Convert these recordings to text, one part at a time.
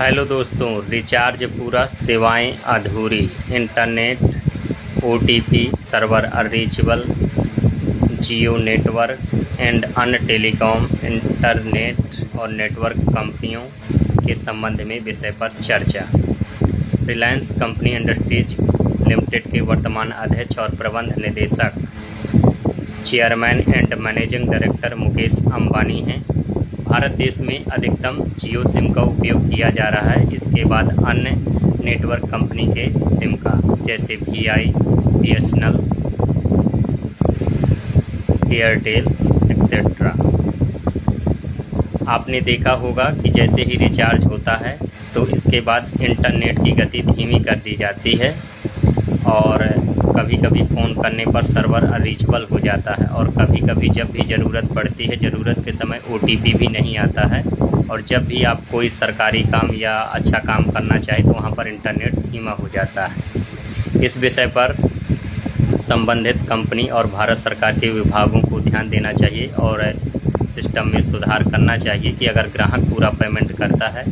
Hello दोस्तों, recharge पूरा, सेवाएं अधूरी, internet, OTP, server unreachable, Jio network and अन्य टेलीकॉम, इंटरनेट और नेटवर्क कंपनियों के संबंध में विषय पर चर्चा। रिलायंस कंपनी इंडस्ट्रीज लिमिटेड के वर्तमान अध्यक्ष और प्रबंध निदेशक chairman and managing director Mukesh Ambani हैं। भारत देश में अधिकतम जियो सिम का उपयोग किया जा रहा है, इसके बाद अन्य नेटवर्क कंपनी के सिम का, जैसे VI, BSNL, एयरटेल एक्सेट्रा। आपने देखा होगा कि जैसे ही रिचार्ज होता है तो इसके बाद इंटरनेट की गति धीमी कर दी जाती है और कभी कभी फ़ोन करने पर सर्वर अनरीचेबल हो जाता है और कभी कभी जब भी ज़रूरत पड़ती है, ज़रूरत के समय OTP भी नहीं आता है और जब भी आप कोई सरकारी काम या अच्छा काम करना चाहे तो वहाँ पर इंटरनेट धीमा हो जाता है। इस विषय पर संबंधित कंपनी और भारत सरकार के विभागों को ध्यान देना चाहिए और सिस्टम में सुधार करना चाहिए कि अगर ग्राहक पूरा पेमेंट करता है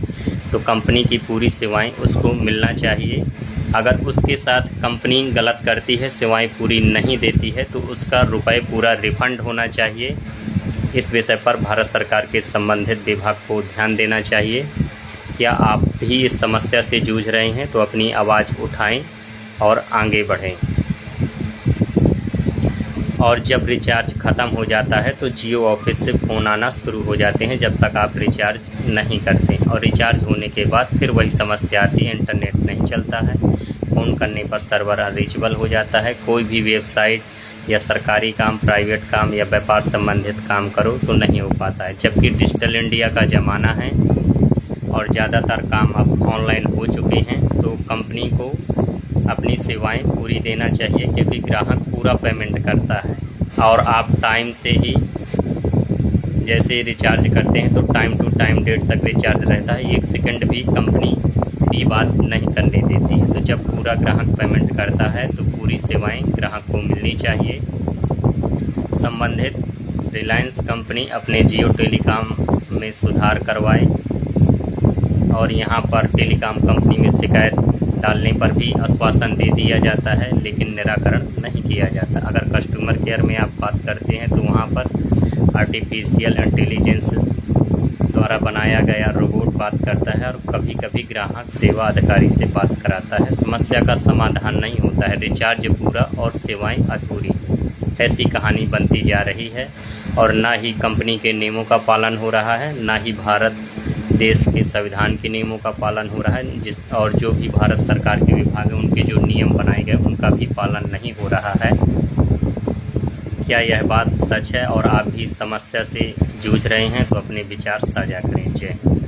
तो कंपनी की पूरी सेवाएं उसको मिलना चाहिए। अगर उसके साथ कंपनी गलत करती है, सेवाएं पूरी नहीं देती है, तो उसका रुपए पूरा रिफंड होना चाहिए। इस विषय पर भारत सरकार के संबंधित विभाग को ध्यान देना चाहिए। क्या आप भी इस समस्या से जूझ रहे हैं तो अपनी आवाज़ उठाएं और आगे बढ़ें। और जब रिचार्ज ख़त्म हो जाता है तो जियो ऑफिस से फ़ोन आना शुरू हो जाते हैं जब तक आप रिचार्ज नहीं करते, और रिचार्ज होने के बाद फिर वही समस्या आती है, इंटरनेट नहीं चलता है, फ़ोन करने पर सर्वर अनरीचेबल हो जाता है, कोई भी वेबसाइट या सरकारी काम, प्राइवेट काम या व्यापार संबंधित काम करो तो नहीं हो पाता है। जबकि डिजिटल इंडिया का ज़माना है और ज़्यादातर काम अब ऑनलाइन हो चुके हैं, तो कंपनी को अपनी सेवाएं पूरी देना चाहिए क्योंकि ग्राहक पूरा पेमेंट करता है और आप टाइम से ही जैसे रिचार्ज करते हैं तो टाइम टू टाइम डेट तक रिचार्ज रहता है, 1 सेकंड भी कंपनी की बात नहीं करने देती है। तो जब पूरा ग्राहक पेमेंट करता है तो पूरी सेवाएं ग्राहक को मिलनी चाहिए। संबंधित रिलायंस कंपनी अपने जियो टेलीकॉम में सुधार करवाए और यहाँ पर टेलीकॉम कंपनी में शिकायत डालने पर भी आश्वासन दे दिया जाता है, लेकिन निराकरण नहीं किया जाता। अगर कस्टमर केयर में आप बात करते हैं तो वहाँ पर आर्टिफिशियल इंटेलिजेंस द्वारा बनाया गया रोबोट बात करता है और कभी कभी ग्राहक सेवा अधिकारी से बात कराता है। समस्या का समाधान नहीं होता है, रिचार्ज पूरा और सेवाएं अधूरी, ऐसी कहानी बनती जा रही है। और ना ही कंपनी के नियमों का पालन हो रहा है, ना ही भारत देश के संविधान के नियमों का पालन हो रहा है, और जो भी भारत सरकार के विभाग हैं उनके जो नियम बनाए गए उनका भी पालन नहीं हो रहा है। क्या यह बात सच है और आप भी इस समस्या से जूझ रहे हैं तो अपने विचार साझा करें। जय हिंद।